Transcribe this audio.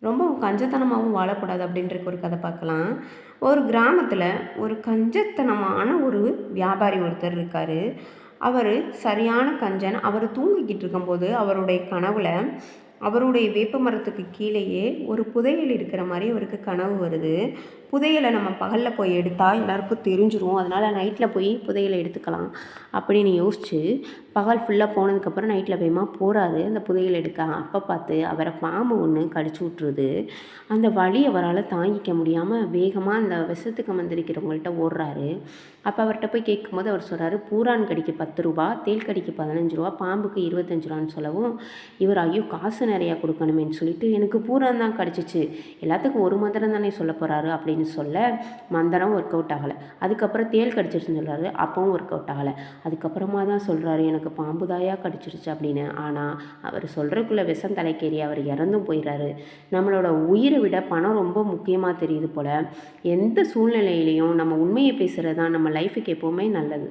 ரொம்பவும் கஞ்சத்தனமாகவும் வாழக்கூடாது அப்படின்றக்கு ஒரு கதை பார்க்கலாம். ஒரு கிராமத்தில் ஒரு கஞ்சத்தனமான ஒரு வியாபாரி ஒருத்தர் இருக்கார். அவர் சரியான கஞ்சன். அவர் தூங்கிக்கிட்டு இருக்கும்போது அவருடைய கனவுல அவருடைய வேப்ப மரத்துக்கு கீழேயே ஒரு புதையல் இருக்கிற மாதிரி அவருக்கு கனவு வருது. புதையலை நம்ம பகலில் போய் எடுத்தால் எல்லாருக்கும் தெரிஞ்சிரும், அதனால் நைட்டில் போய் புதையலை எடுத்துக்கலாம் அப்படின்னு யோசித்து பகல் ஃபுல்லாக போனதுக்கப்புறம் நைட்டில் வேகமாக போகிறாரு அந்த புதையல் எடுக்க. அப்போ பார்த்து அவரை பாம்பு ஒன்று கடிச்சு விட்ருது. அந்த வலி அவரால் தாங்கிக்க முடியாமல் வேகமாக அந்த விஷத்துக்கு மந்திரிக்கிறவங்கள்ட்ட ஓடுறாரு. அப்போ அவர்கிட்ட போய் கேட்கும்போது அவர் சொல்கிறாரு, பூரான் கடிக்கு 10 ரூபா, தேல் கடிக்கு 15 ரூபா, பாம்புக்கு 25 ரூபான்னு சொல்லவும் இவர் ஐயோ காசு நிறையா கொடுக்கணுமேன்னு சொல்லிட்டு, எனக்கு பூரான் தான் கடிச்சிச்சு, எல்லாத்துக்கும் ஒரு மந்திரம் தானே சொல்ல போகிறாரு அப்படின்னு சொல்ல மந்திரம் ஒர்க் அவுட் ஆகலை. அதுக்கப்புறம் தேல் கடிச்சிருச்சுன்னு சொல்கிறாரு, அப்பவும் ஒர்க் அவுட் ஆகலை. அதுக்கப்புறமா தான் சொல்கிறாரு எனக்கு பாம்பு தாயா கடிச்சிருச்சு அப்படின்னு. ஆனால் அவர் சொல்கிறதுக்குள்ளே விஷம் தலைக்கேறி அவர் இறந்தும் போயிடுறாரு. நம்மளோட உயிரை விட பணம் ரொம்ப முக்கியமாக தெரியுது போல். எந்த சூழ்நிலையிலையும் நம்ம உண்மையை பேசுகிறது தான் நம்ம லைஃபுக்கு எப்போவுமே நல்லது.